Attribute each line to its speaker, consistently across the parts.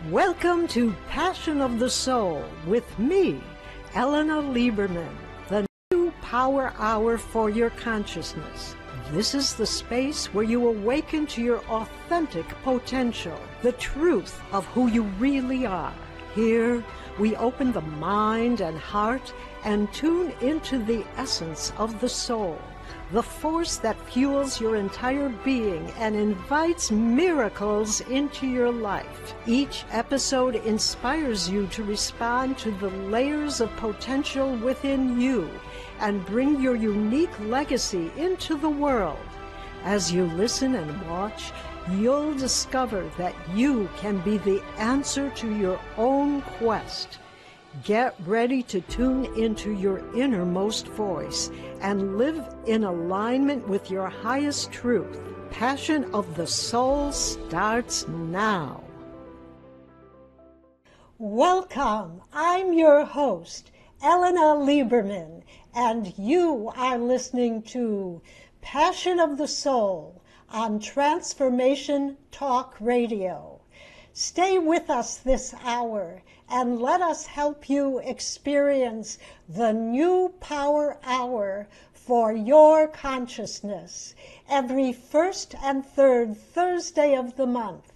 Speaker 1: Welcome to Passion of the Soul with me, Ellena Lieberman, the new Power Hour for your consciousness. This is the space where you awaken to your authentic potential, the truth of who you really are. Here, we open the mind and heart and tune into the essence of the soul, the force that fuels your entire being and invites miracles into your life. Each episode inspires you to respond to the layers of potential within you and bring your unique legacy into the world. As you listen and watch, you'll discover that you can be the answer to your own quest. Get ready to tune into your innermost voice and live in alignment with your highest truth. Passion of the Soul starts now. Welcome. I'm your host, Ellena Lieberman, and you are listening to Passion of the Soul on Transformation Talk Radio. Stay with us this hour and let us help you experience the new Power Hour for your consciousness every first and third Thursday of the month,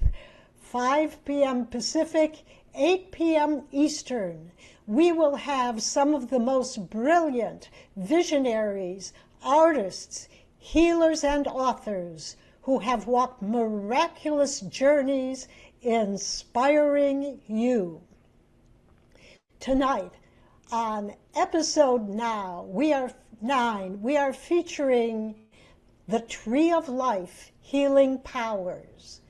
Speaker 1: 5 p.m. Pacific, 8 p.m. Eastern. We will have some of the most brilliant visionaries, artists, healers, and authors who have walked miraculous journeys inspiring you. Tonight, on episode 9, we are featuring the Tree of Life Healing Powers,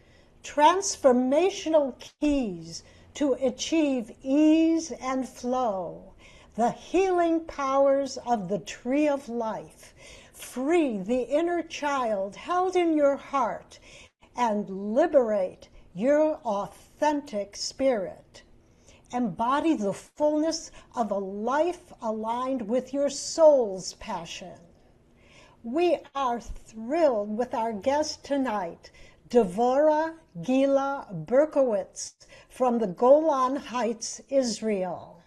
Speaker 1: transformational keys to achieve ease and flow, the healing powers of the Tree of Life. Free the inner child held in your heart and liberate your authentic spirit. Embody the fullness of a life aligned with your soul's passion. We are thrilled with our guest tonight, Devorah Gila Berkowitz from the Golan Heights, Israel.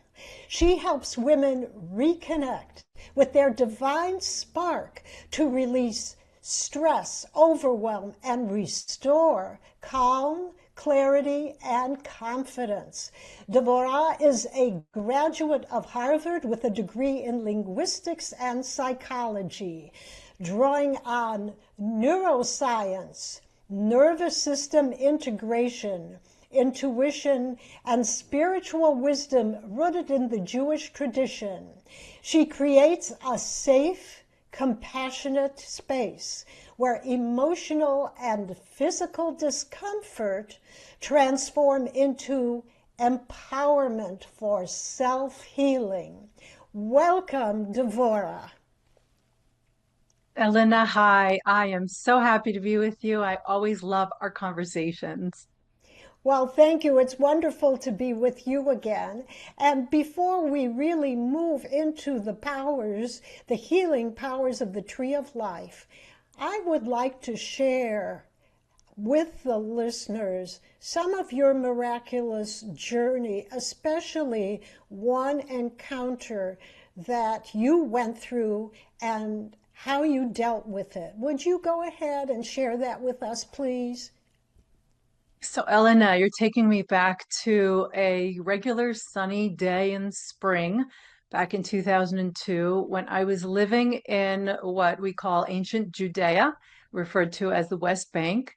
Speaker 1: She helps women reconnect with their divine spark to release stress, overwhelm, and restore calm, clarity, and confidence. Devorah is a graduate of Harvard with a degree in linguistics and psychology, drawing on neuroscience, nervous system integration, intuition, and spiritual wisdom rooted in the Jewish tradition. She creates a safe, compassionate space where emotional and physical discomfort transform into empowerment for self-healing. Welcome, Devorah.
Speaker 2: Ellena, hi. I am so happy to be with you. I always love our conversations.
Speaker 1: Well, thank you. It's wonderful to be with you again. And before we really move into the powers, the healing powers of the Tree of Life, I would like to share with the listeners some of your miraculous journey, especially one encounter that you went through and how you dealt with it. Would you go ahead and share that with us, please?
Speaker 2: So, Ellena, you're taking me back to a regular sunny day in spring back in 2002 when I was living in what we call ancient Judea, referred to as the West Bank.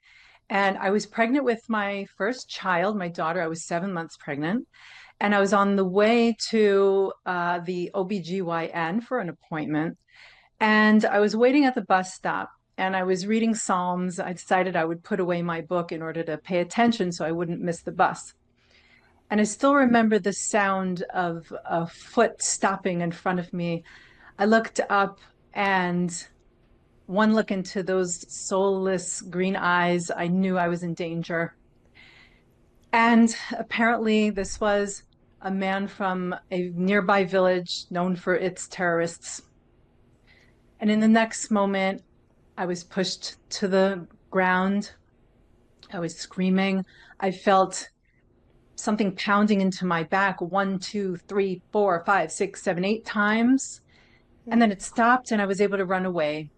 Speaker 2: And I was pregnant with my first child, my daughter. I was 7 months pregnant. And I was on the way to the OBGYN for an appointment. And I was waiting at the bus stop and I was reading Psalms. I decided I would put away my book in order to pay attention so I wouldn't miss the bus. And I still remember the sound of a foot stopping in front of me. I looked up, and one look into those soulless green eyes, I knew I was in danger. And apparently, this was a man from a nearby village known for its terrorists. And in the next moment, I was pushed to the ground. I was screaming. I felt something pounding into my back 1, 2, 3, 4, 5, 6, 7, 8 times. And then it stopped and I was able to run away.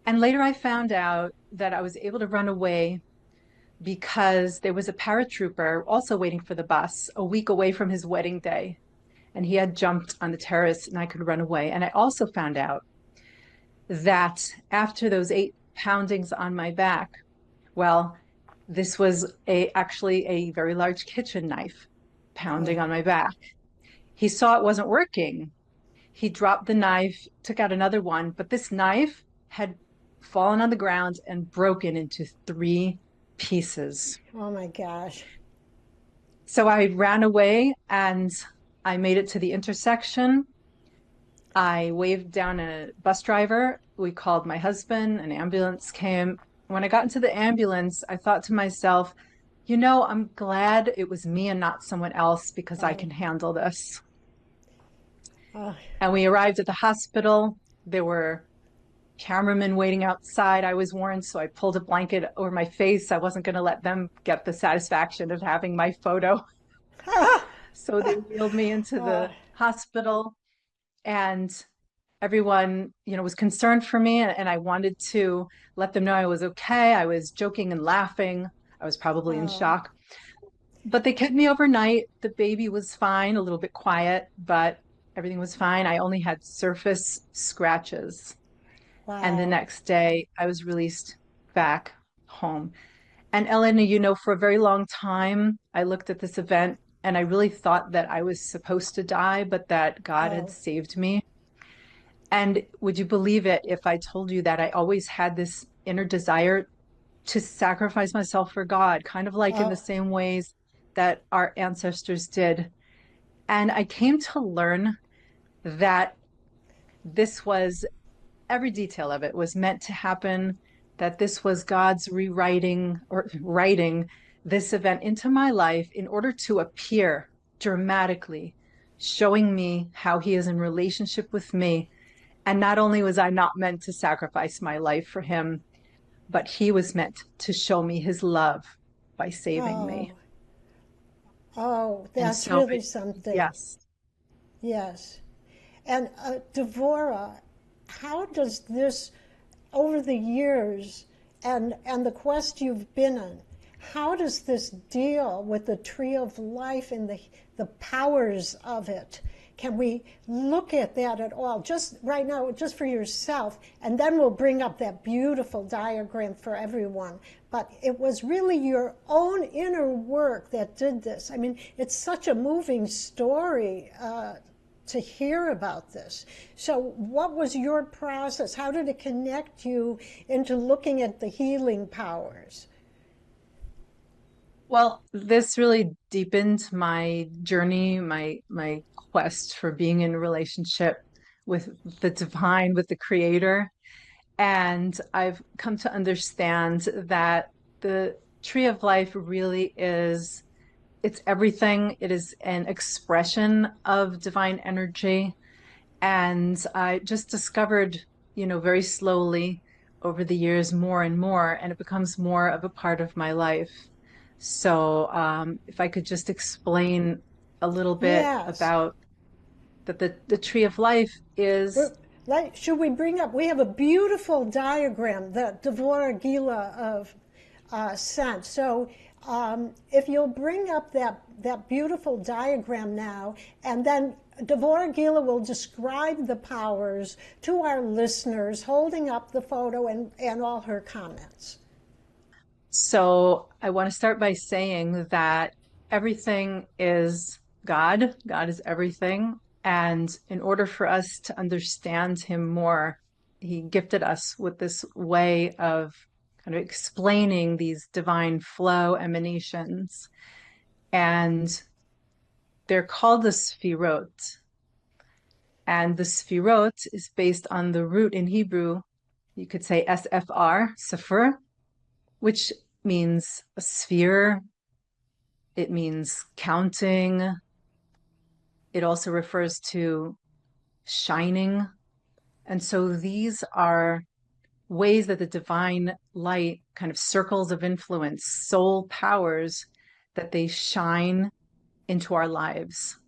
Speaker 2: And later I found out that I was able to run away because there was a paratrooper also waiting for the bus a week away from his wedding day. And he had jumped on the terrace and I could run away. And I also found out that after those 8 poundings on my back, well, this was actually a very large kitchen knife pounding on my back. He saw it wasn't working. He dropped the knife, took out another one, but this knife had fallen on the ground and broken into 3 pieces.
Speaker 1: Oh my gosh.
Speaker 2: So I ran away and I made it to the intersection. I waved down a bus driver. We called my husband, an ambulance came. When I got into the ambulance, I thought to myself, I'm glad it was me and not someone else because I can handle this.
Speaker 1: Uh,
Speaker 2: And we arrived at the hospital. There were cameramen waiting outside, I was warned, so I pulled a blanket over my face. I wasn't going to let them get the satisfaction of having my photo. So they wheeled me into the hospital, and everyone, was concerned for me, and I wanted to let them know I was okay. I was joking and laughing. I was probably in shock. But they kept me overnight. The baby was fine, a little bit quiet, but everything was fine. I only had surface scratches. And the
Speaker 1: wow.
Speaker 2: next day, I was released back home. And Ellena, for a very long time, I looked at this event and I really thought that I was supposed to die, but that God had
Speaker 1: Oh,
Speaker 2: saved me. And would you believe it if I told you that I always had this inner desire to sacrifice myself for God, kind of like in the
Speaker 1: oh,
Speaker 2: same ways that our ancestors did. And I came to learn that this was every detail of it was meant to happen, that this was God's rewriting or writing this event into my life in order to appear dramatically, showing me how he is in relationship with me. And not only was I not meant to sacrifice my life for him, but he was meant to show me his love by saving
Speaker 1: oh,
Speaker 2: me.
Speaker 1: oh,
Speaker 2: And
Speaker 1: that's
Speaker 2: so,
Speaker 1: really something.
Speaker 2: yes.
Speaker 1: Yes. And Devorah, how does this, over the years and the quest you've been on, how does this deal with the tree of life and the powers of it? Can we look at that at all? Just right now, just for yourself, and then we'll bring up that beautiful diagram for everyone. But it was really your own inner work that did this. I mean, it's such a moving story to hear about this. So, what was your process? How did it connect you into looking at the healing powers?
Speaker 2: Well, this really deepened my journey, my quest for being in a relationship with the divine, with the creator. And I've come to understand that the tree of life really is, it's everything. It is an expression of divine energy. And I just discovered, very slowly over the years more and more, and it becomes more of a part of my life. So, if I could just explain a little bit
Speaker 1: Yes.
Speaker 2: about that the tree of life is.
Speaker 1: Should we bring up? We have a beautiful diagram that Devorah Gila of sent. So if you'll bring up that beautiful diagram now, and then Devorah Gila will describe the powers to our listeners, holding up the photo and all her comments.
Speaker 2: So I want to start by saying that everything is God. God is everything. And in order for us to understand him more, he gifted us with this way of kind of explaining these divine flow emanations. And they're called the sphirot. And the sphirot is based on the root in Hebrew. You could say SFR, Sefer, which means a sphere. It means counting. It also refers to shining. And so these are ways that the divine light, kind of circles of influence, soul powers that they shine into our lives.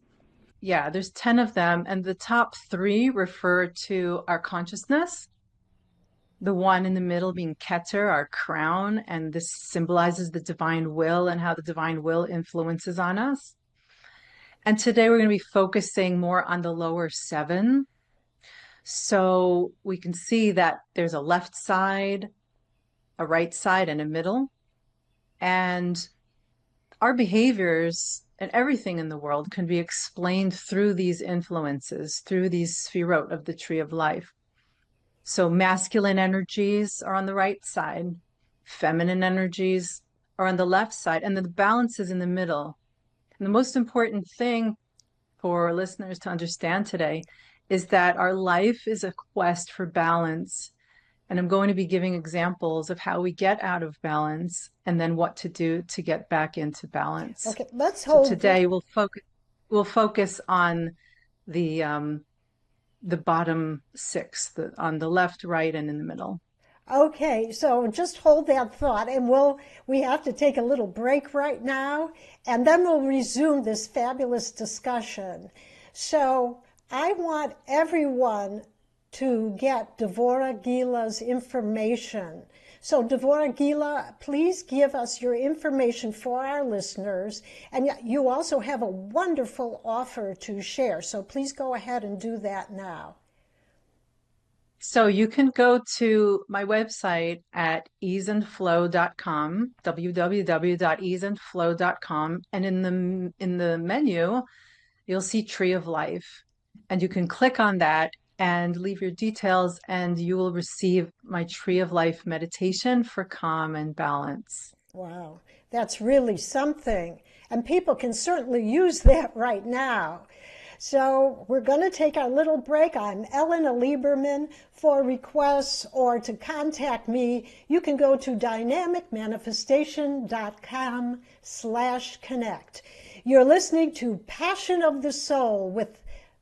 Speaker 2: Yeah, there's 10 of them, and the top 3 refer to our consciousness. The one in the middle being Keter, our crown, and this symbolizes the divine will and how the divine will influences on us. And today we're going to be focusing more on the lower 7. So we can see that there's a left side, a right side, and a middle. And our behaviors and everything in the world can be explained through these influences, through these sphirot of the tree of life. So masculine energies are on the right side, feminine energies are on the left side, and the balance is in the middle. And the most important thing for listeners to understand today is that our life is a quest for balance. And I'm going to be giving examples of how we get out of balance and then what to do to get back into balance.
Speaker 1: Okay, let's hold.
Speaker 2: So today we'll focus on the bottom 6, on the left, right, and in the middle.
Speaker 1: Okay, so just hold that thought, and we have to take a little break right now, and then we'll resume this fabulous discussion. So I want everyone to get Devorah Gila's information. So Devorah Gila, please give us your information for our listeners. And you also have a wonderful offer to share. So please go ahead and do that now.
Speaker 2: So you can go to my website at easeandflow.com, www.easeandflow.com. And in the menu, you'll see Tree of Life. And you can click on that and leave your details, and you will receive my Tree of Life meditation for calm and balance.
Speaker 1: Wow, that's really something. And people can certainly use that right now. So we're going to take our little break. I'm Ellena Lieberman. For requests or to contact me, you can go to dynamicmanifestation.com/connect. You're listening to Passion of the Soul with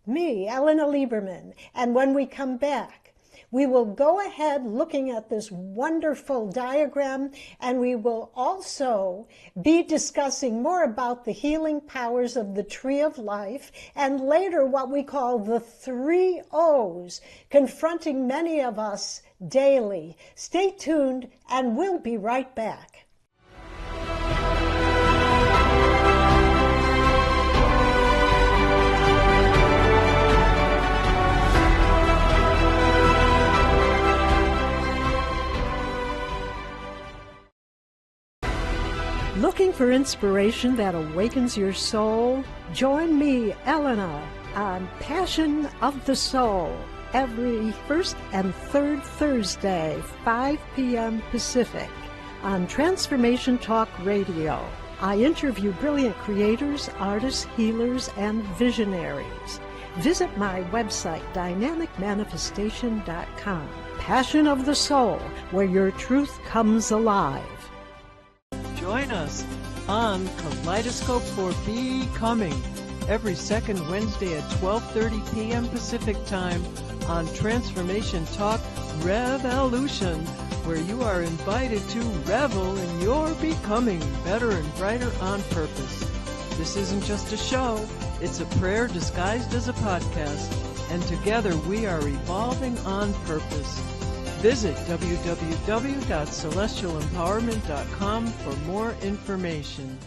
Speaker 1: me, Ellena Lieberman. And when we come back, we will go ahead looking at this wonderful diagram, and we will also be discussing more about the healing powers of the Tree of Life, and later what we call the 3 O's, confronting many of us daily. Stay tuned, and we'll be right back. Looking for inspiration that awakens your soul? Join me, Ellena, on Passion of the Soul every first and third Thursday, 5 p.m. Pacific, on Transformation Talk Radio. I interview brilliant creators, artists, healers, and visionaries. Visit my website, dynamicmanifestation.com. Passion of the Soul, where your truth comes alive.
Speaker 3: Join us on Kaleidoscope for Becoming every second Wednesday at 12:30 p.m. Pacific Time on Transformation Talk Revolution, where you are invited to revel in your becoming better and brighter on purpose. This isn't just a show, it's a prayer disguised as a podcast, and together we are evolving on purpose. Visit www.celestialempowerment.com for more information.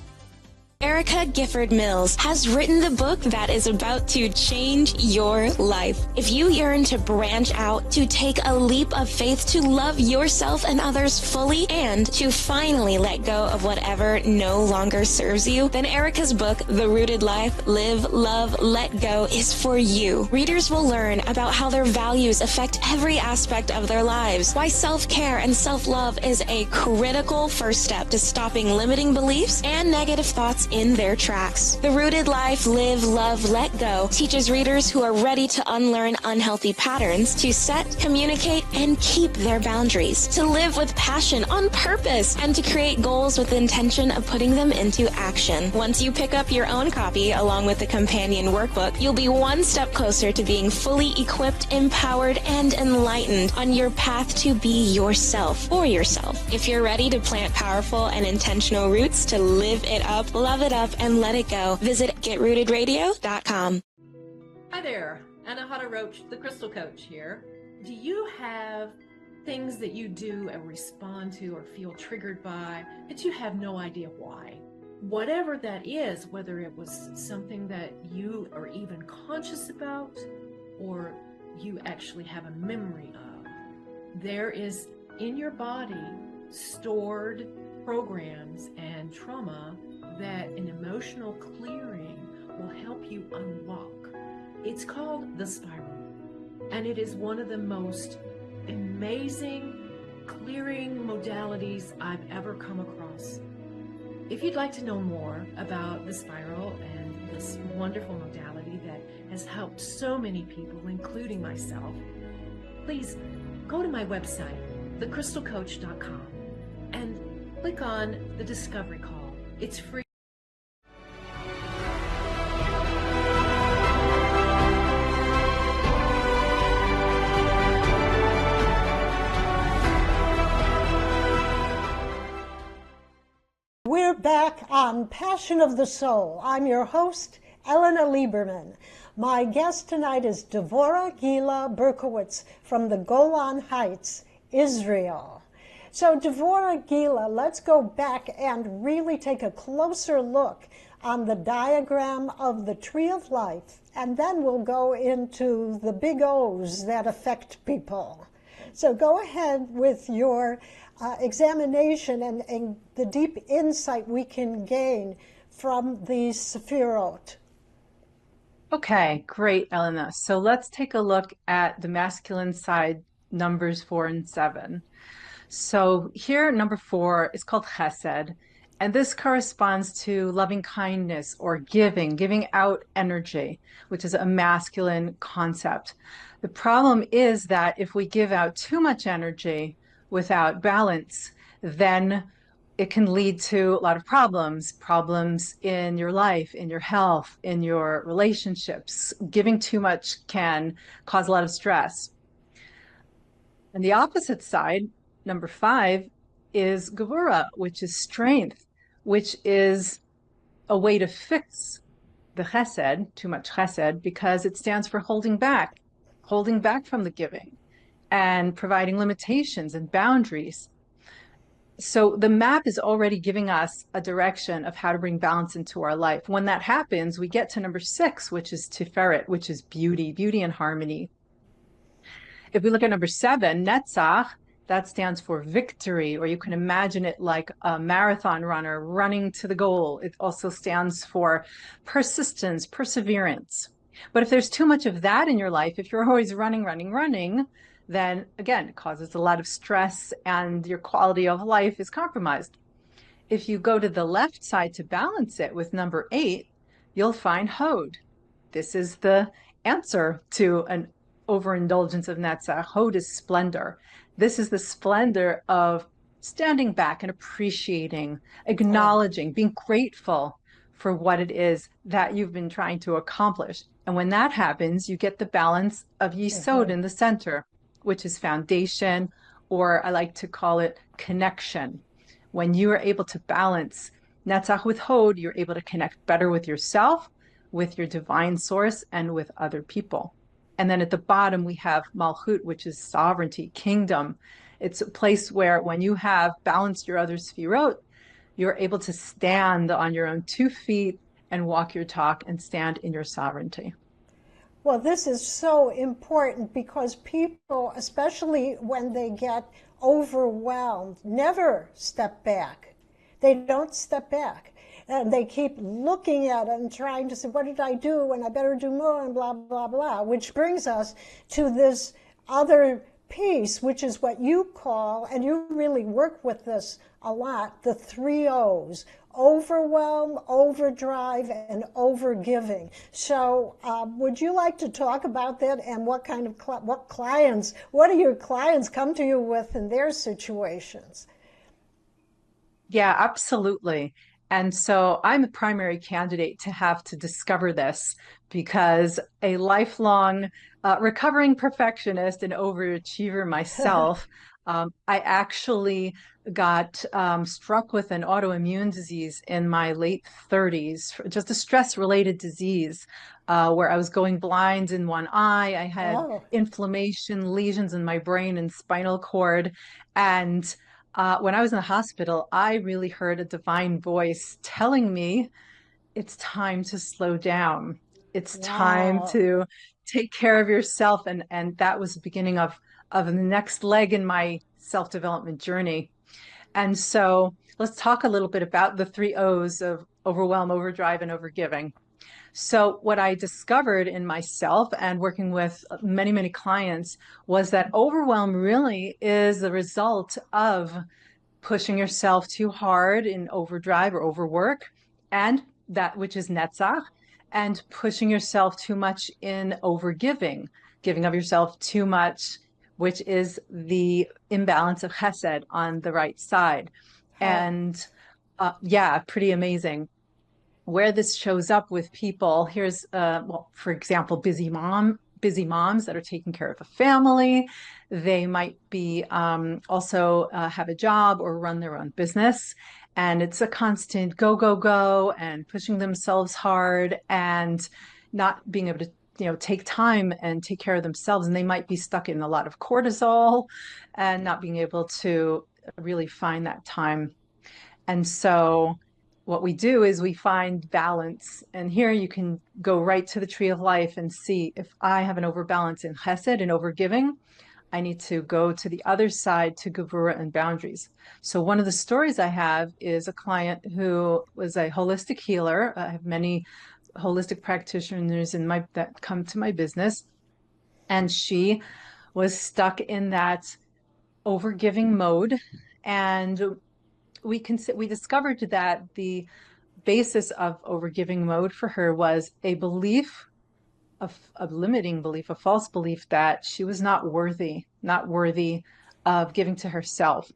Speaker 4: Erica Gifford Mills has written the book that is about to change your life. If you yearn to branch out, to take a leap of faith, to love yourself and others fully, and to finally let go of whatever no longer serves you, then Erica's book, The Rooted Life, Live, Love, Let Go, is for you. Readers will learn about how their values affect every aspect of their lives, why self-care and self-love is a critical first step to stopping limiting beliefs and negative thoughts in their tracks. The Rooted Life, Live, Love, Let Go teaches readers who are ready to unlearn unhealthy patterns to set, communicate, and keep their boundaries, to live with passion on purpose, and to create goals with the intention of putting them into action. Once you pick up your own copy along with the companion workbook, you'll be one step closer to being fully equipped, empowered, and enlightened on your path to be yourself for yourself. If you're ready to plant powerful and intentional roots to live it up, love it up, and let it go, visit getrootedradio.com.
Speaker 5: Hi there, Anahata Roach, the Crystal Coach here. Do you have things that you do or respond to or feel triggered by that you have no idea why? Whatever that is, whether it was something that you are even conscious about or you actually have a memory of, there is in your body stored programs and trauma that an emotional clearing will help you unlock. It's called the spiral, and it is one of the most amazing clearing modalities I've ever come across. If you'd like to know more about the spiral and this wonderful modality that has helped so many people, including myself, please go to my website, thecrystalcoach.com, and click on the Discovery Call. It's free.
Speaker 1: We're back on Passion of the Soul. I'm your host, Ellena Lieberman. My guest tonight is Devorah Gila Berkowitz from the Golan Heights, Israel. So Devorah Gila, let's go back and really take a closer look on the diagram of the Tree of Life, and then we'll go into the big O's that affect people. So go ahead with your examination and the deep insight we can gain from the Sephirot.
Speaker 2: Okay, great, Ellena. So let's take a look at the masculine side, numbers 4 and 7. So here, number 4 is called Chesed, and this corresponds to loving kindness or giving out energy, which is a masculine concept. The problem is that if we give out too much energy without balance, then it can lead to a lot of problems in your life, in your health, in your relationships. Giving too much can cause a lot of stress. And the opposite side, number 5, is Gevurah, which is strength, which is a way to fix the chesed, too much chesed, because it stands for holding back from the giving and providing limitations and boundaries. So the map is already giving us a direction of how to bring balance into our life. When that happens, we get to number 6, which is Tiferet, which is beauty and harmony. If we look at number 7, Netzach, that stands for victory, or you can imagine it like a marathon runner running to the goal. It also stands for persistence, perseverance. But if there's too much of that in your life, if you're always running, then again, it causes a lot of stress and your quality of life is compromised. If you go to the left side to balance it with number 8, you'll find Hod. This is the answer to an overindulgence of Netzach. Hod is splendor. This is the splendor of standing back and appreciating, acknowledging, being grateful for what it is that you've been trying to accomplish. And when that happens, you get the balance of Yesod in the center, which is foundation, or I like to call it connection. When you are able to balance Netzach with Hod, you're able to connect better with yourself, with your divine source, and with other people. And then at the bottom, we have Malchut, which is sovereignty, kingdom. It's a place where when you have balanced your other Sefirot, you're able to stand on your own 2 feet and walk your talk and stand in your sovereignty.
Speaker 1: Well, this is so important because people, especially when they get overwhelmed, never step back. They don't step back. And they keep looking at it and trying to say, what did I do? And I better do more and blah, blah, blah, which brings us to this other piece, which is what you call, and you really work with this a lot, the 3 O's: overwhelm, overdrive, and overgiving. So would you like to talk about that, and what kind of what do your clients come to you with in their situations?
Speaker 2: Yeah, absolutely. And so I'm a primary candidate to have to discover this because a lifelong recovering perfectionist and overachiever myself, I actually got struck with an autoimmune disease in my late 30s, just a stress-related disease where I was going blind in one eye. I had
Speaker 1: Oh,
Speaker 2: inflammation, lesions in my brain and spinal cord. And when I was in the hospital, I really heard a divine voice telling me it's time to slow down. It's time
Speaker 1: wow.
Speaker 2: to take care of yourself. And that was the beginning of the next leg in my self-development journey. And so let's talk a little bit about the 3 O's of overwhelm, overdrive, and overgiving. So what I discovered in myself and working with many, many clients was that overwhelm really is the result of pushing yourself too hard in overdrive or overwork, and that which is netzach, and pushing yourself too much in overgiving, giving of yourself too much, which is the imbalance of chesed on the right side.
Speaker 1: Huh.
Speaker 2: And yeah, pretty amazing. Where this shows up with people, here's well, for example, busy moms that are taking care of a family. They might be also have a job or run their own business, and it's a constant go go go and pushing themselves hard and not being able to take time and take care of themselves, and they might be stuck in a lot of cortisol and not being able to really find that time. And so what we do is we find balance. And here you can go right to the tree of life and see if I have an overbalance in chesed and overgiving, I need to go to the other side to Devorah and boundaries. So one of the stories I have is a client who was a holistic healer. I have many holistic practitioners in my that come to my business. And she was stuck in that overgiving mode. And we discovered that the basis of overgiving mode for her was a belief a limiting belief, a false belief that she was not worthy of giving to herself.
Speaker 1: Oh,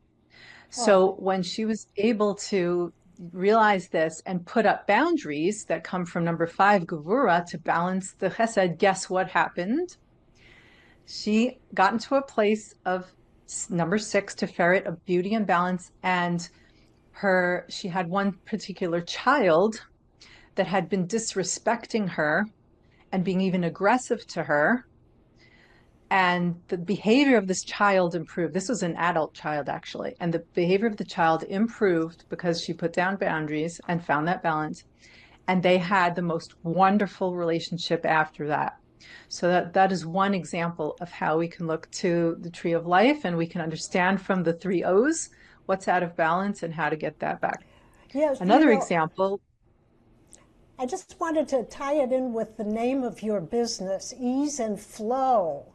Speaker 2: So when she was able to realize this and put up boundaries that come from number 5, Gevura, to balance the chesed, guess what happened? She got into a place of number 6, to ferret of beauty and balance, and she had one particular child that had been disrespecting her and being even aggressive to her. And the behavior of this child improved. This was an adult child, actually. And the behavior of the child improved because she put down boundaries and found that balance. And they had the most wonderful relationship after that. So that is one example of how we can look to the tree of life and we can understand from the 3 O's what's out of balance and how to get that back.
Speaker 1: yes.
Speaker 2: Another example.
Speaker 1: I just wanted to tie it in with the name of your business, Ease and Flow,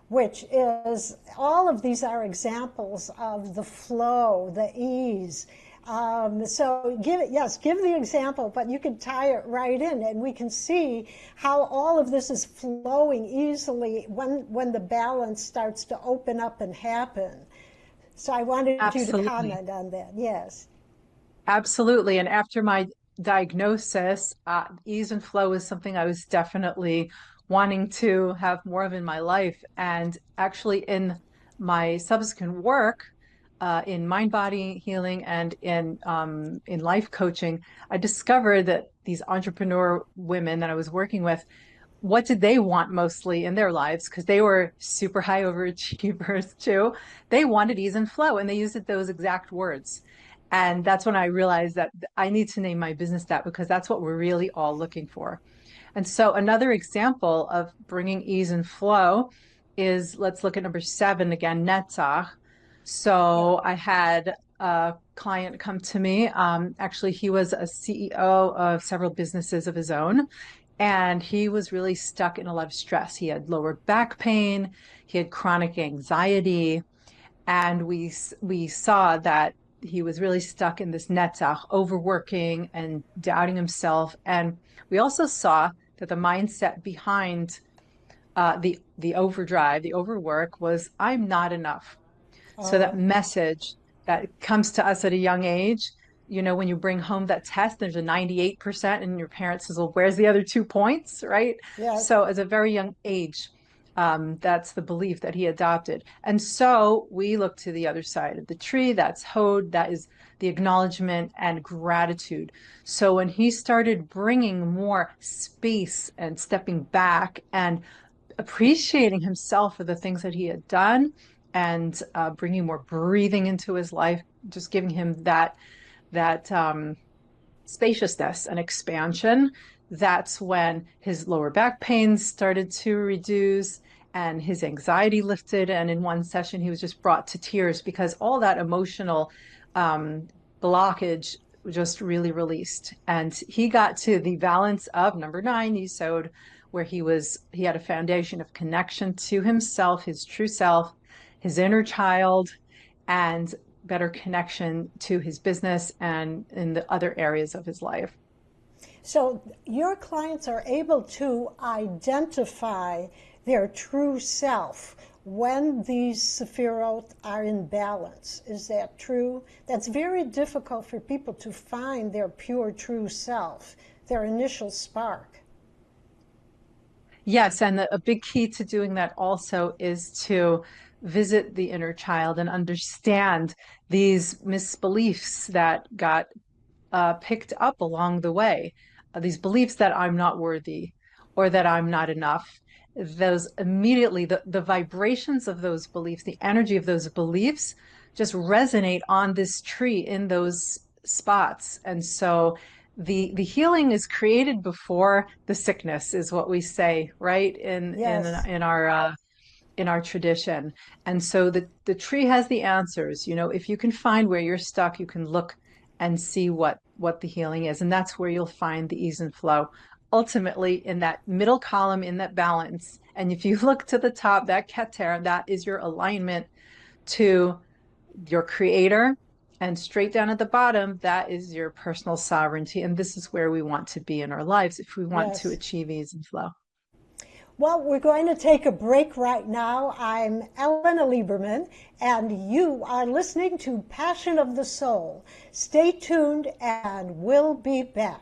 Speaker 1: which is, all of these are examples of the flow, the ease. So give the example, but you can tie it right in, and we can see how all of this is flowing easily when the balance starts to open up and happen. So I wanted you to
Speaker 2: Absolutely.
Speaker 1: comment on that. Yes.
Speaker 2: Absolutely. And after my diagnosis, ease and flow is something I was definitely wanting to have more of in my life. And actually, in my subsequent work, in mind body healing and in life coaching, I discovered that these entrepreneur women that I was working with, what did they want mostly in their lives? Because they were super high overachievers too. They wanted ease and flow, and they used those exact words. And that's when I realized that I need to name my business that, because that's what we're really all looking for. And so another example of bringing ease and flow is, let's look at number 7 again, Netzach.
Speaker 1: Yeah.
Speaker 2: So I had a client come to me. Actually, he was a CEO of several businesses of his own. And he was really stuck in a lot of stress. He had lower back pain, he had chronic anxiety, and we saw that he was really stuck in this netzach, overworking and doubting himself. And we also saw that the mindset behind the overdrive, the overwork, was I'm not enough. So that message that comes to us at a young age, you know, when you bring home that test, there's a 98%, and your parent says, well, where's the other 2 points, right?
Speaker 1: Yes.
Speaker 2: So at a very young age, that's the belief that he adopted. And so we look to the other side of the tree. That's Hod. That is the acknowledgement and gratitude. So when he started bringing more space and stepping back and appreciating himself for the things that he had done, and bringing more breathing into his life, just giving him that spaciousness and expansion, that's when his lower back pain started to reduce and his anxiety lifted. And in one session, he was just brought to tears because all that emotional blockage just really released. And he got to the balance of number 9, Yesod, where he had a foundation of connection to himself, his true self, his inner child, and better connection to his business and in the other areas of his life.
Speaker 1: So your clients are able to identify their true self when these Sefirot are in balance. Is that true? That's very difficult for people to find their pure true self, their initial spark.
Speaker 2: Yes, and a big key to doing that also is to visit the inner child and understand these misbeliefs that got picked up along the way, these beliefs that I'm not worthy or that I'm not enough. Those immediately, the vibrations of those beliefs, the energy of those beliefs just resonate on this tree in those spots. And so the healing is created before the sickness, is what we say, right?
Speaker 1: Yes.
Speaker 2: In our tradition. And so the tree has the answers. You know, if you can find where you're stuck, you can look and see what the healing is. And that's where you'll find the ease and flow. Ultimately, in that middle column, in that balance. And if you look to the top, that keter, that is your alignment to your creator. And straight down at the bottom, that is your personal sovereignty. And this is where we want to be in our lives if we want to achieve ease and flow.
Speaker 1: Well, we're going to take a break right now. I'm Ellena Lieberman, and you are listening to Passion of the Soul. Stay tuned, and we'll be back.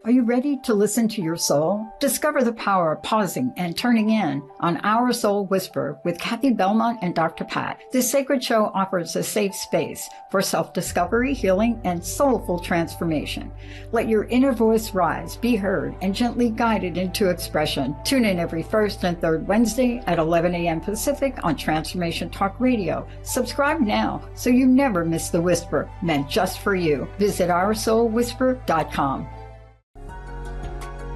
Speaker 6: Are you ready to listen to your soul? Discover the power of pausing and turning in on Our Soul Whisper with Kathy Belmont and Dr. Pat. This sacred show offers a safe space for self-discovery, healing, and soulful transformation. Let your inner voice rise, be heard, and gently guided into expression. Tune in every first and third Wednesday at 11 a.m. Pacific on Transformation Talk Radio. Subscribe now so you never miss the whisper meant just for you. Visit OurSoulWhisper.com.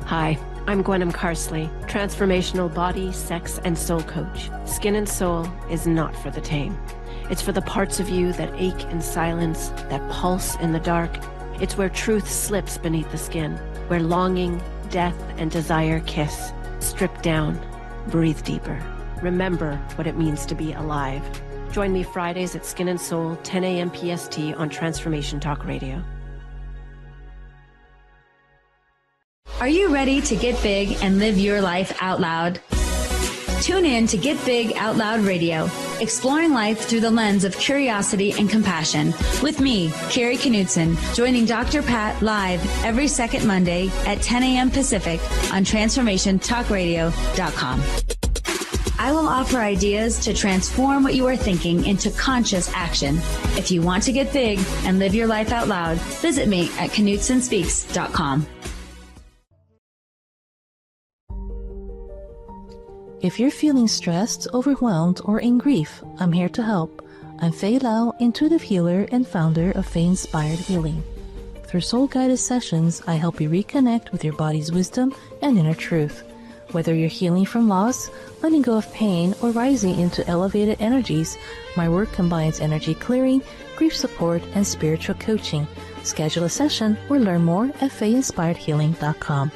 Speaker 7: Hi, I'm Gwenem Carsley, transformational body, sex, and soul coach. Skin and Soul is not for the tame. It's for the parts of you that ache in silence, that pulse in the dark. It's where truth slips beneath the skin, where longing, death, and desire kiss. Strip down, breathe deeper. Remember what it means to be alive. Join me Fridays at Skin and Soul, 10 a.m. PST on Transformation Talk Radio.
Speaker 8: Are you ready to get big and live your life out loud? Tune in to Get Big Out Loud Radio, exploring life through the lens of curiosity and compassion. With me, Carrie Knudsen, joining Dr. Pat live every second Monday at 10 a.m. Pacific on TransformationTalkRadio.com. I will offer ideas to transform what you are thinking into conscious action. If you want to get big and live your life out loud, visit me at KnudsenSpeaks.com.
Speaker 9: If you're feeling stressed, overwhelmed, or in grief, I'm here to help. I'm Faye Lau, intuitive healer and founder of Faye Inspired Healing. Through soul-guided sessions, I help you reconnect with your body's wisdom and inner truth. Whether you're healing from loss, letting go of pain, or rising into elevated energies, my work combines energy clearing, grief support, and spiritual coaching. Schedule a session or learn more at fayinspiredhealing.com.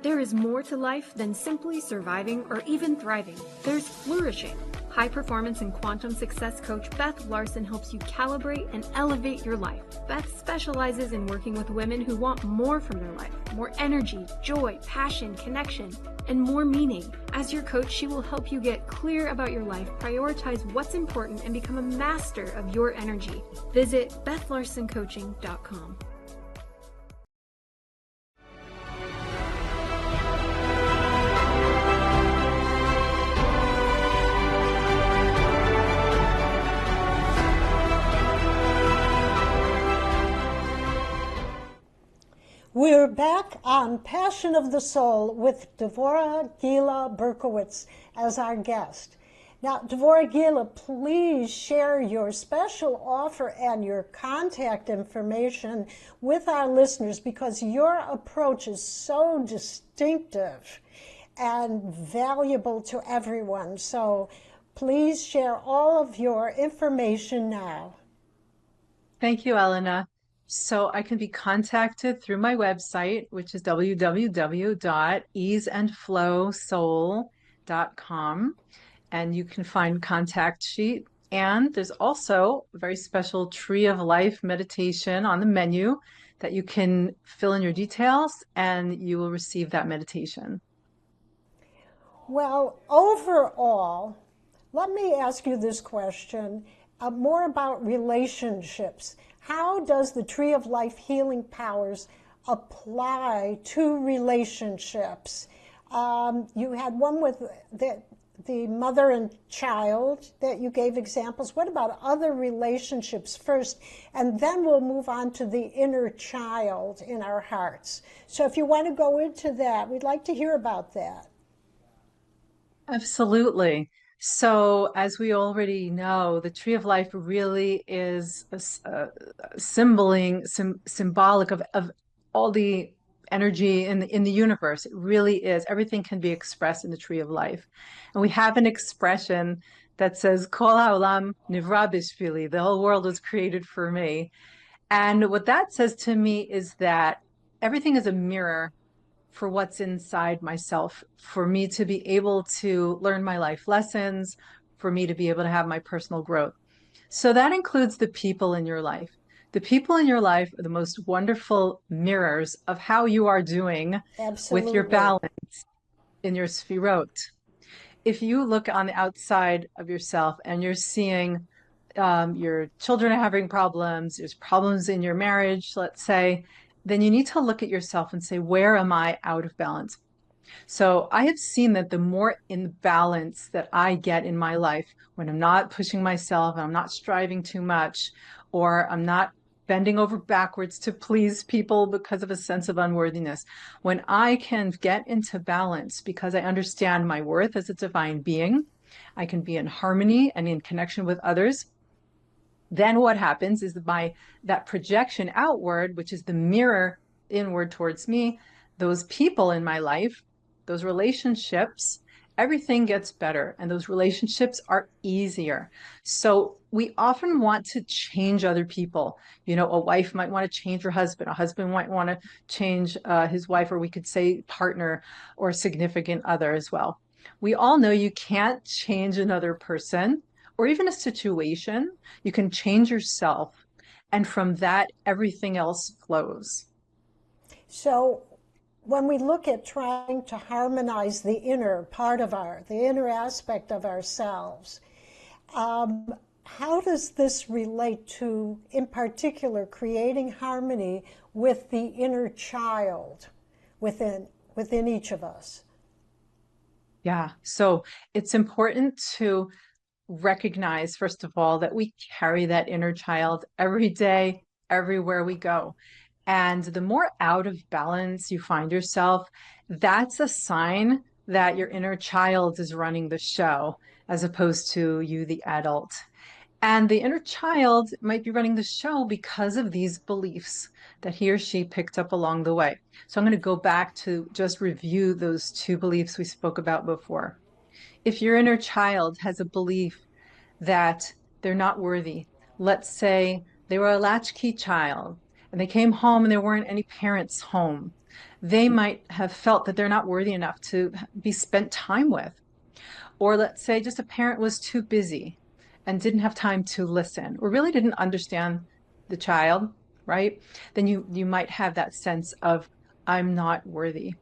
Speaker 10: There is more to life than simply surviving or even thriving. There's flourishing. High performance and quantum success coach Beth Larson helps you calibrate and elevate your life. Beth specializes in working with women who want more from their life, more energy, joy, passion, connection, and more meaning. As your coach, she will help you get clear about your life, prioritize what's important, and become a master of your energy. Visit BethLarsonCoaching.com.
Speaker 1: We're back on Passion of the Soul with Devorah Gila Berkowitz as our guest. Now, Devorah Gila, please share your special offer and your contact information with our listeners, because your approach is so distinctive and valuable to everyone. So please share all of your information now.
Speaker 2: Thank you, Ellena. So I can be contacted through my website, which is www.easeandflowsoul.com. And you can find contact sheet. And there's also a very special Tree of Life meditation on the menu that you can fill in your details and you will receive that meditation.
Speaker 1: Well, overall, let me ask you this question, more about relationships. How does the Tree of Life healing powers apply to relationships? You had one with the mother and child that you gave examples. What about other relationships first? And then we'll move on to the inner child in our hearts. So if you want to go into that, we'd like to hear about that.
Speaker 2: Absolutely. So, as we already know, the Tree of Life really is symbolic of all the energy in the universe. It really is. Everything can be expressed in the Tree of Life. And we have an expression that says, Kol ha'olam nivra bishvili, the whole world was created for me. And what that says to me is that everything is a mirror for what's inside myself, for me to be able to learn my life lessons, for me to be able to have my personal growth. So that includes the people in your life. The people in your life are the most wonderful mirrors of how you are doing with your balance in your sphirot. If you look on the outside of yourself and you're seeing your children are having problems, there's problems in your marriage, let's say, then you need to look at yourself and say, where am I out of balance? So I have seen that the more in balance that I get in my life, when I'm not pushing myself, and I'm not striving too much, or I'm not bending over backwards to please people because of a sense of unworthiness, when I can get into balance because I understand my worth as a divine being, I can be in harmony and in connection with others. Then what happens is that projection outward, which is the mirror inward towards me, those people in my life, those relationships, everything gets better and those relationships are easier. So we often want to change other people. You know, a wife might want to change her husband. A husband might want to change his wife, or we could say partner or significant other as well. We all know you can't change another person or even a situation. You can change yourself. And from that, everything else flows.
Speaker 1: So when we look at trying to harmonize the inner part of the inner aspect of ourselves, how does this relate to, in particular, creating harmony with the inner child within each of us?
Speaker 2: Yeah, so it's important to recognize, first of all, that we carry that inner child every day, everywhere we go. And the more out of balance you find yourself, that's a sign that your inner child is running the show, as opposed to you, the adult. And the inner child might be running the show because of these beliefs that he or she picked up along the way. So I'm going to go back to just review those two beliefs we spoke about before. If your inner child has a belief that they're not worthy, let's say they were a latchkey child and they came home and there weren't any parents home, they might have felt that they're not worthy enough to be spent time with. Or let's say just a parent was too busy and didn't have time to listen, or really didn't understand the child, right? Then you might have that sense of, I'm not worthy.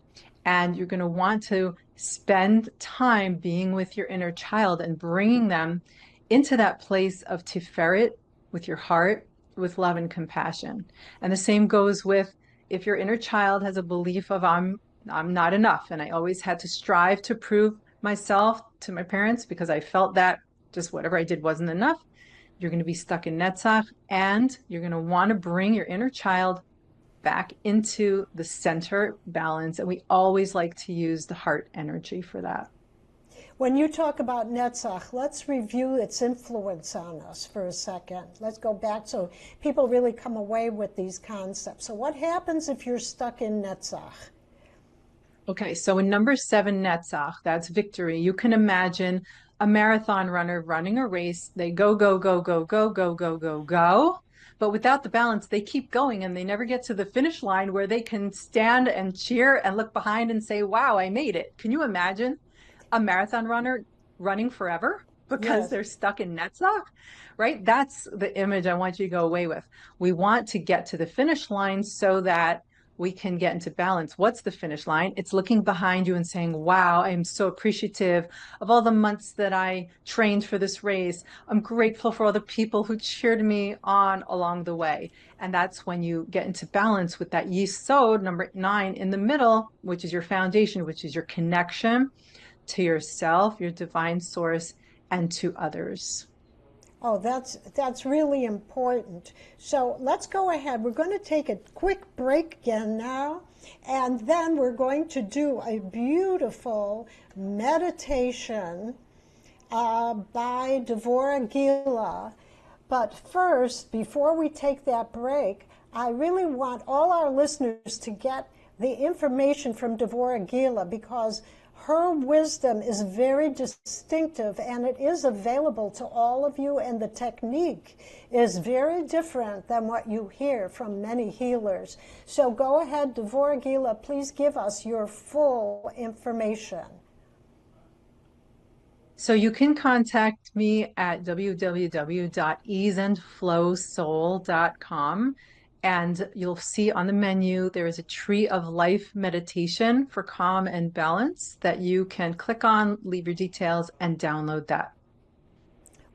Speaker 2: And you're going to want to spend time being with your inner child and bringing them into that place of tiferet with your heart, with love and compassion. And the same goes with if your inner child has a belief of I'm not enough, and I always had to strive to prove myself to my parents because I felt that just whatever I did wasn't enough, you're going to be stuck in Netzach, and you're going to want to bring your inner child back into the center balance. And we always like to use the heart energy for that.
Speaker 1: When you talk about Netzach, let's review its influence on us for a second. Let's go back so people really come away with these concepts. So what happens if you're stuck in Netzach?
Speaker 2: Okay, so in number 7, Netzach, that's victory. You can imagine a marathon runner running a race. They go, go, go, go, go, go, go, go, go. But without the balance, they keep going and they never get to the finish line where they can stand and cheer and look behind and say, wow, I made it. Can you imagine a marathon runner running forever because they're stuck in Netzach, right? That's the image I want you to go away with. We want to get to the finish line so that we can get into balance. What's the finish line? It's looking behind you and saying, wow, I'm so appreciative of all the months that I trained for this race. I'm grateful for all the people who cheered me on along the way. And that's when you get into balance with that yesod, number 9, in the middle, which is your foundation, which is your connection to yourself, your divine source, and to others.
Speaker 1: Oh, that's really important. So let's go ahead. We're going to take a quick break again now, and then we're going to do a beautiful meditation by Devorah Gila. But first, before we take that break, I really want all our listeners to get the information from Devorah Gila, because her wisdom is very distinctive and it is available to all of you, and the technique is very different than what you hear from many healers. So go ahead, Devorah Gila, please give us your full information.
Speaker 2: So you can contact me at www.easeandflowsoul.com. And you'll see on the menu, there is a Tree of Life meditation for calm and balance that you can click on, leave your details, and download that.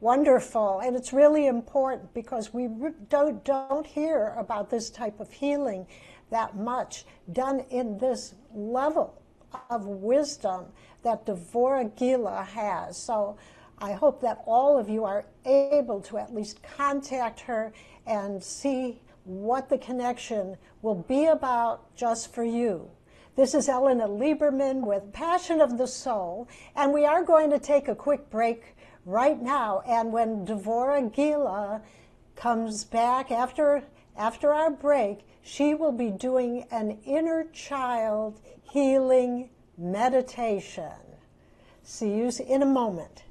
Speaker 1: Wonderful. And it's really important because we don't hear about this type of healing that much done in this level of wisdom that Devorah Gila has. So I hope that all of you are able to at least contact her and see what the connection will be about just for you. This is Ellena Lieberman with Passion of the Soul, and we are going to take a quick break right now. And when Devorah Gila comes back after our break, she will be doing an inner child healing meditation. See you in a moment.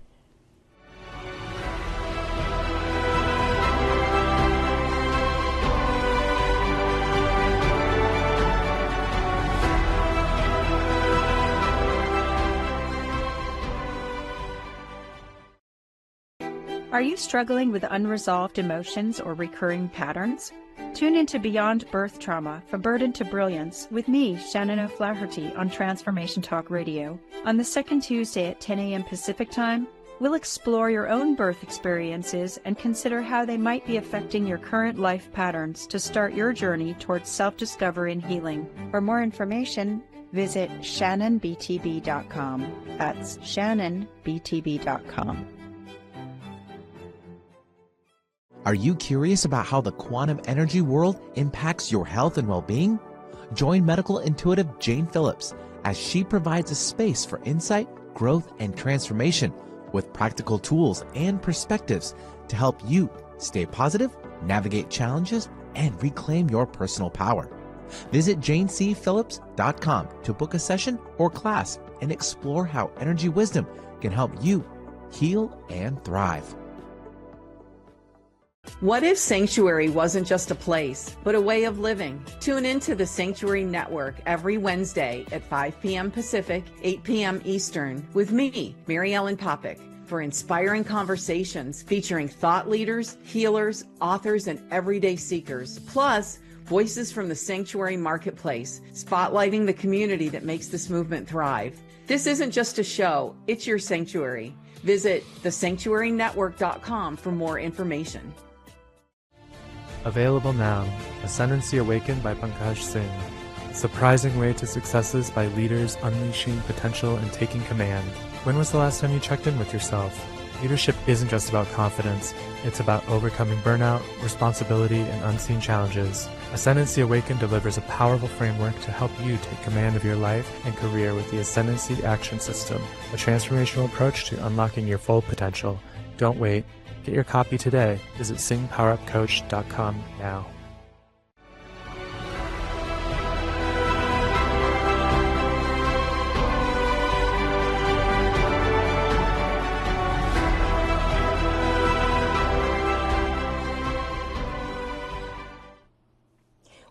Speaker 11: Are you struggling with unresolved emotions or recurring patterns? Tune into Beyond Birth Trauma, From Burden to Brilliance with me, Shannon O'Flaherty, on Transformation Talk Radio. On the second Tuesday at 10 a.m. Pacific Time, we'll explore your own birth experiences and consider how they might be affecting your current life patterns to start your journey towards self-discovery and healing. For more information, visit shannonbtb.com. That's shannonbtb.com.
Speaker 12: Are you curious about how the quantum energy world impacts your health and well-being? Join medical intuitive Jane Phillips as she provides a space for insight, growth, and transformation with practical tools and perspectives to help you stay positive, navigate challenges, and reclaim your personal power. Visit janecphillips.com to book a session or class and explore how energy wisdom can help you heal and thrive.
Speaker 13: What if Sanctuary wasn't just a place, but a way of living? Tune into the Sanctuary Network every Wednesday at 5 p.m. Pacific, 8 p.m. Eastern with me, Mary Ellen Popick, for inspiring conversations featuring thought leaders, healers, authors, and everyday seekers, plus voices from the Sanctuary Marketplace, spotlighting the community that makes this movement thrive. This isn't just a show, it's your sanctuary. Visit thesanctuarynetwork.com for more information.
Speaker 14: Available now, Ascendancy Awakened by Pankaj Singh. Surprising Way to Successes by Leaders Unleashing Potential and Taking Command. When was the last time you checked in with yourself? Leadership isn't just about confidence. It's about overcoming burnout, responsibility, and unseen challenges. Ascendancy Awakened delivers a powerful framework to help you take command of your life and career with the Ascendancy Action System, a transformational approach to unlocking your full potential. Don't wait. Get your copy today. Visit singpowerupcoach.com now.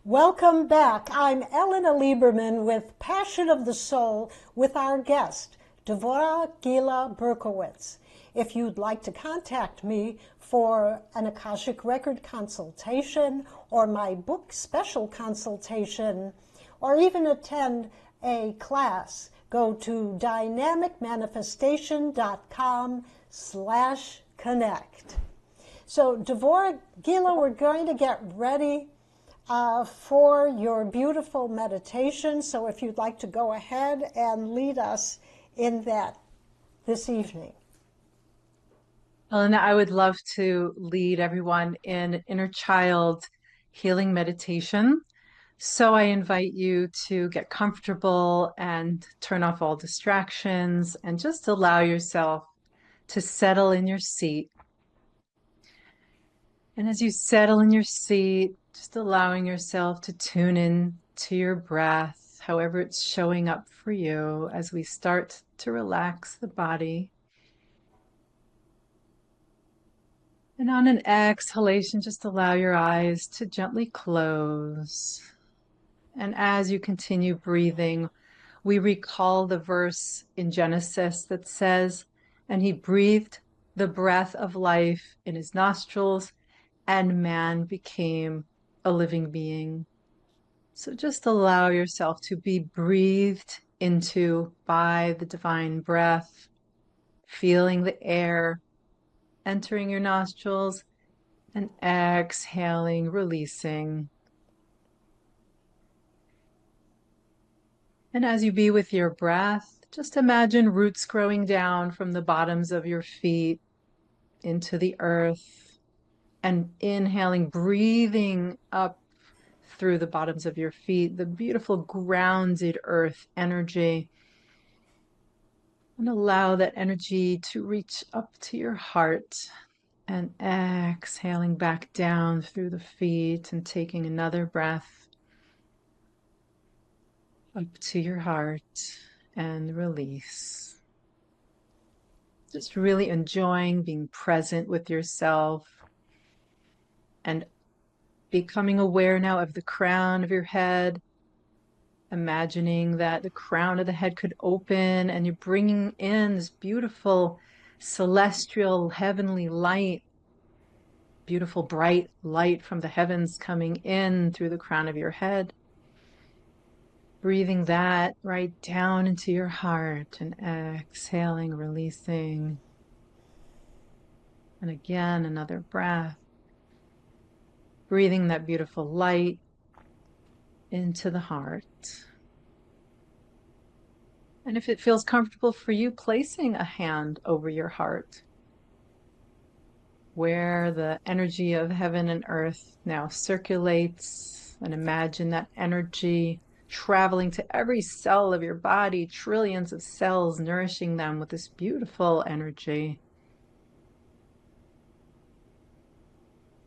Speaker 1: Welcome back. I'm Ellena Lieberman with Passion of the Soul with our guest, Devorah Gila Berkowitz. If you'd like to contact me for an Akashic Record consultation or my book special consultation, or even attend a class, go to dynamicmanifestation.com/connect. So Devorah Gila, we're going to get ready for your beautiful meditation. So if you'd like to go ahead and lead us in that this evening.
Speaker 2: Ellena, I would love to lead everyone in inner child healing meditation. So I invite you to get comfortable and turn off all distractions and just allow yourself to settle in your seat. And as you settle in your seat, just allowing yourself to tune in to your breath, however it's showing up for you as we start to relax the body. And on an exhalation, just allow your eyes to gently close. And as you continue breathing, we recall the verse in Genesis that says, "And he breathed the breath of life in his nostrils, and man became a living being." So just allow yourself to be breathed into by the divine breath, feeling the air entering your nostrils and exhaling, releasing. And as you be with your breath, just imagine roots growing down from the bottoms of your feet into the earth, and inhaling, breathing up through the bottoms of your feet, the beautiful grounded earth energy. And allow that energy to reach up to your heart, and exhaling back down through the feet and taking another breath up to your heart and release. Just really enjoying being present with yourself and becoming aware now of the crown of your head. Imagining that the crown of the head could open and you're bringing in this beautiful celestial heavenly light, beautiful bright light from the heavens coming in through the crown of your head. Breathing that right down into your heart and exhaling, releasing. And again, another breath. Breathing that beautiful light into the heart. And if it feels comfortable for you, placing a hand over your heart, where the energy of heaven and earth now circulates, and imagine that energy traveling to every cell of your body, trillions of cells, nourishing them with this beautiful energy.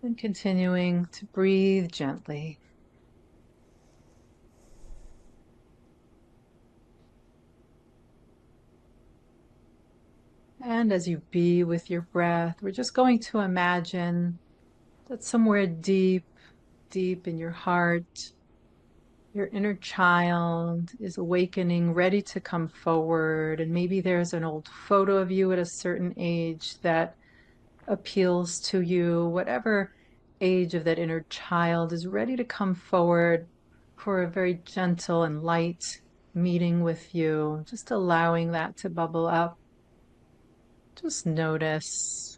Speaker 2: And continuing to breathe gently. And as you be with your breath, we're just going to imagine that somewhere deep, deep in your heart, your inner child is awakening, ready to come forward. And maybe there's an old photo of you at a certain age that appeals to you. Whatever age of that inner child is ready to come forward for a very gentle and light meeting with you, just allowing that to bubble up. Just notice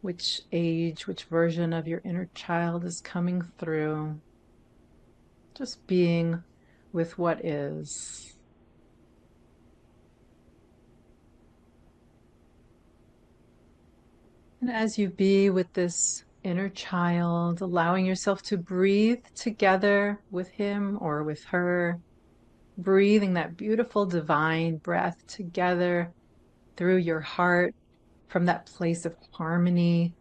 Speaker 2: which age, which version of your inner child is coming through. Just being with what is. And as you be with this inner child, allowing yourself to breathe together with him or with her, breathing that beautiful divine breath together through your heart, from that place of harmony,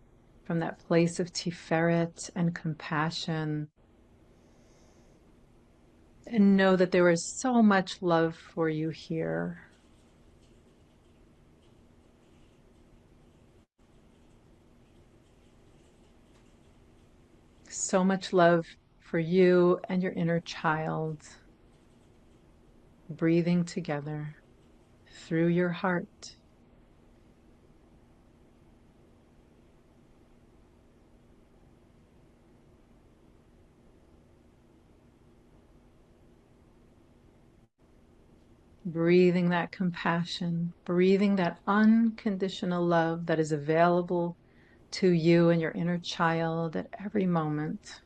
Speaker 2: from that place of tiferet and compassion. And know that there is so much love for you here. So much love for you and your inner child, breathing together through your heart. Breathing that compassion, breathing that unconditional love that is available to you and your inner child at every moment.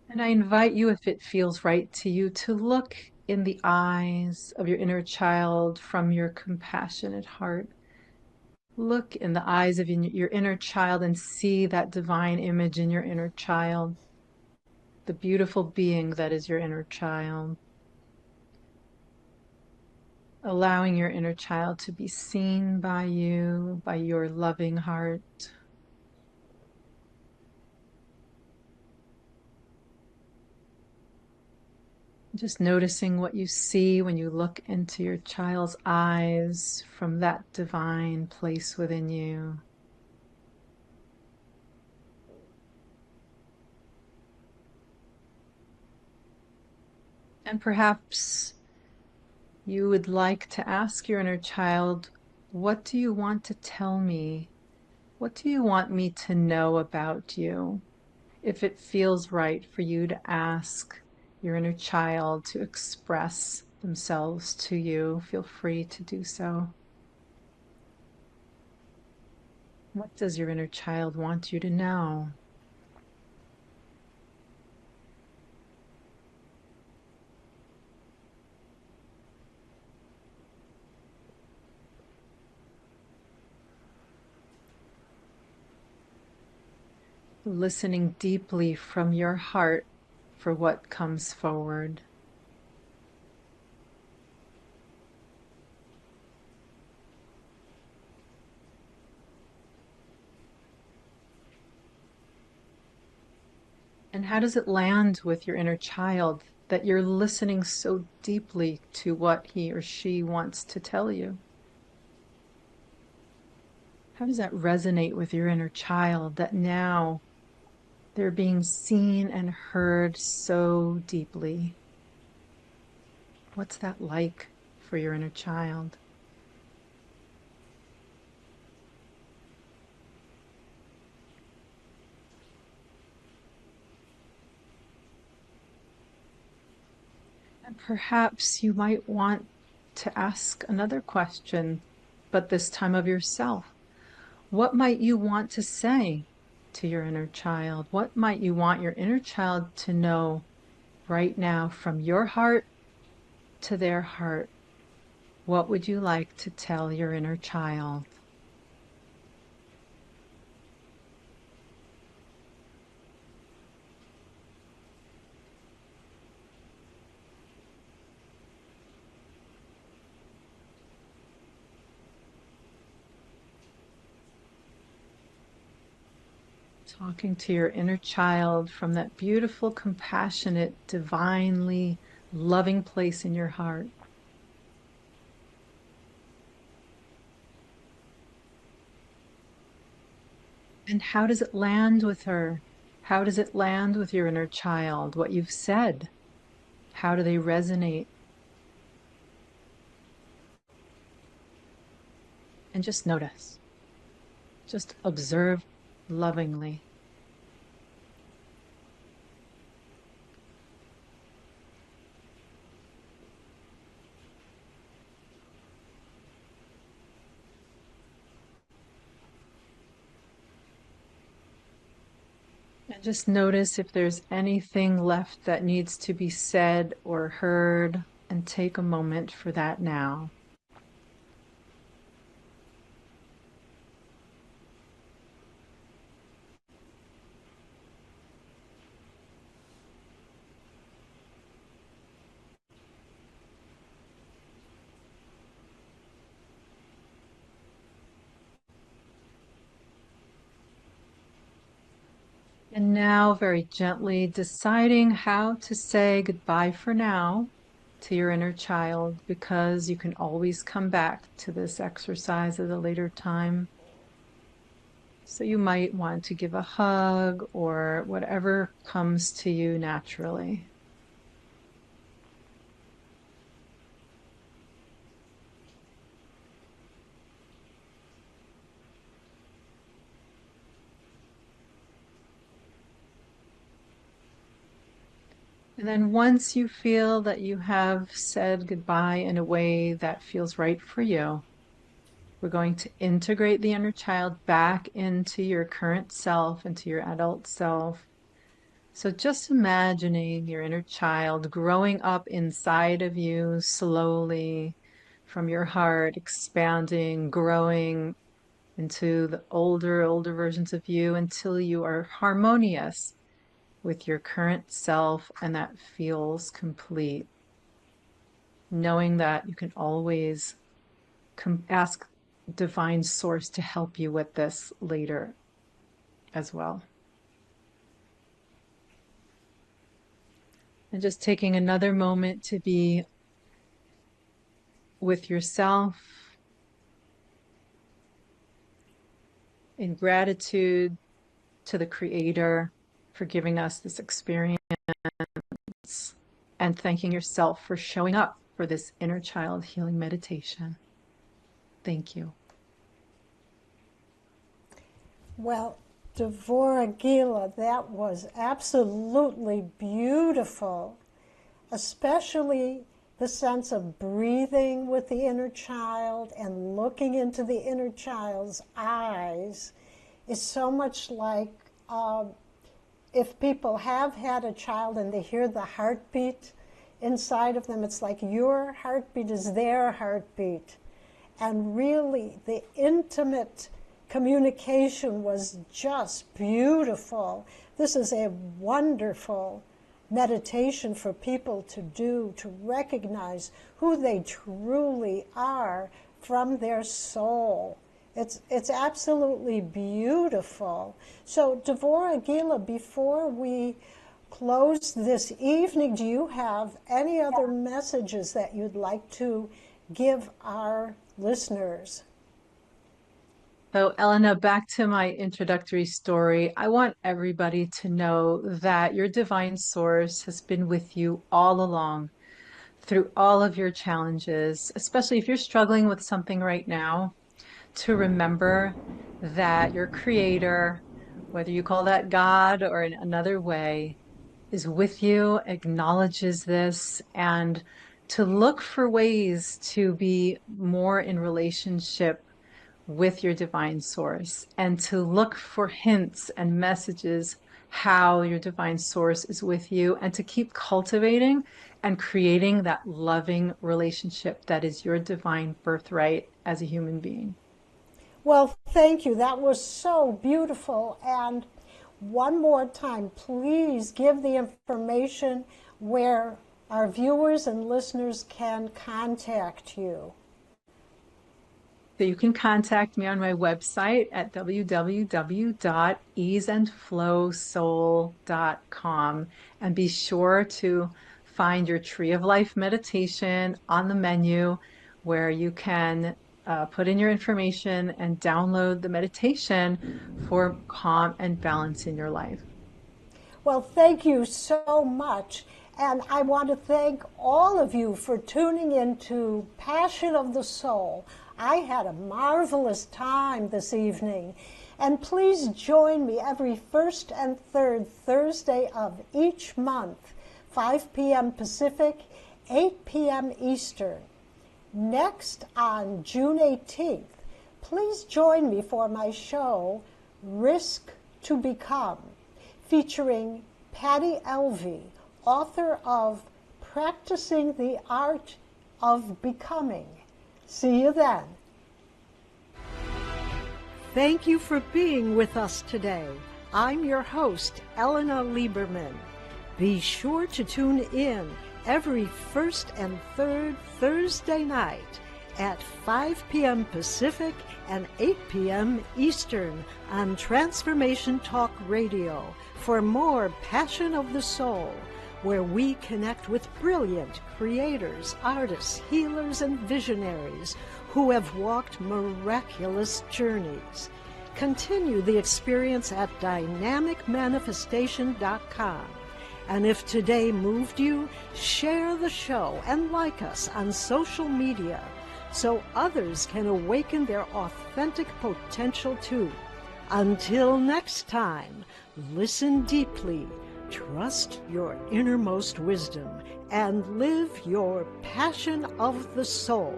Speaker 2: And I invite you, if it feels right to you, to look in the eyes of your inner child from your compassionate heart. Look in the eyes of your inner child and see that divine image in your inner child, the beautiful being that is your inner child. Allowing your inner child to be seen by you, by your loving heart. Just noticing what you see when you look into your child's eyes from that divine place within you. And perhaps you would like to ask your inner child, what do you want to tell me? What do you want me to know about you? If it feels right for you to ask your inner child to express themselves to you, feel free to do so. What does your inner child want you to know? Listening deeply from your heart for what comes forward. And how does it land with your inner child that you're listening so deeply to what he or she wants to tell you? How does that resonate with your inner child that now they're being seen and heard so deeply? What's that like for your inner child? And perhaps you might want to ask another question, but this time of yourself. What might you want to say to your inner child? What might you want your inner child to know right now from your heart to their heart? What would you like to tell your inner child? Talking to your inner child from that beautiful, compassionate, divinely loving place in your heart. And how does it land with her? How does it land with your inner child? What you've said? How do they resonate? And just notice. Just observe lovingly. And just notice if there's anything left that needs to be said or heard, and take a moment for that now. And now, very gently deciding how to say goodbye for now to your inner child, because you can always come back to this exercise at a later time. So you might want to give a hug or whatever comes to you naturally. And then once you feel that you have said goodbye in a way that feels right for you, we're going to integrate the inner child back into your current self, into your adult self. So just imagining your inner child growing up inside of you slowly from your heart, expanding, growing into the older versions of you until you are harmonious with your current self, and that feels complete. Knowing that you can always ask Divine Source to help you with this later as well. And just taking another moment to be with yourself in gratitude to the Creator for giving us this experience, and thanking yourself for showing up for this inner child healing meditation. Thank you.
Speaker 1: Well, Devorah Gila, that was absolutely beautiful, especially the sense of breathing with the inner child and looking into the inner child's eyes is so much like if people have had a child and they hear the heartbeat inside of them, it's like your heartbeat is their heartbeat. And really, the intimate communication was just beautiful. This is a wonderful meditation for people to do, to recognize who they truly are from their soul. It's absolutely beautiful. So, Devorah Gila, before we close this evening, do you have any other messages that you'd like to give our listeners?
Speaker 2: So, Ellena, back to my introductory story. I want everybody to know that your divine source has been with you all along through all of your challenges, especially if you're struggling with something right now, to remember that your Creator, whether you call that God or in another way, is with you, acknowledges this, and to look for ways to be more in relationship with your divine source, and to look for hints and messages how your divine source is with you, and to keep cultivating and creating that loving relationship that is your divine birthright as a human being.
Speaker 1: Well, thank you. That was so beautiful. And one more time, please give the information where our viewers and listeners can contact you.
Speaker 2: So you can contact me on my website at www.easeandflowsoul.com, and be sure to find your Tree of Life meditation on the menu, where you can put in your information and download the meditation for calm and balance in your life.
Speaker 1: Well, thank you so much. And I want to thank all of you for tuning into Passion of the Soul. I had a marvelous time this evening. And please join me every first and third Thursday of each month, 5 p.m. Pacific, 8 p.m. Eastern. Next, on June 18th, please join me for my show, Risk to Become, featuring Patty Elvey, author of Practicing the Art of Becoming. See you then. Thank you for being with us today. I'm your host, Ellena Lieberman. Be sure to tune in every first and third Thursday night at 5 p.m. Pacific and 8 p.m. Eastern on Transformation Talk Radio for more Passion of the Soul, where we connect with brilliant creators, artists, healers, and visionaries who have walked miraculous journeys. Continue the experience at dynamicmanifestation.com. And if today moved you, share the show and like us on social media so others can awaken their authentic potential too. Until next time, listen deeply, trust your innermost wisdom, and live your passion of the soul.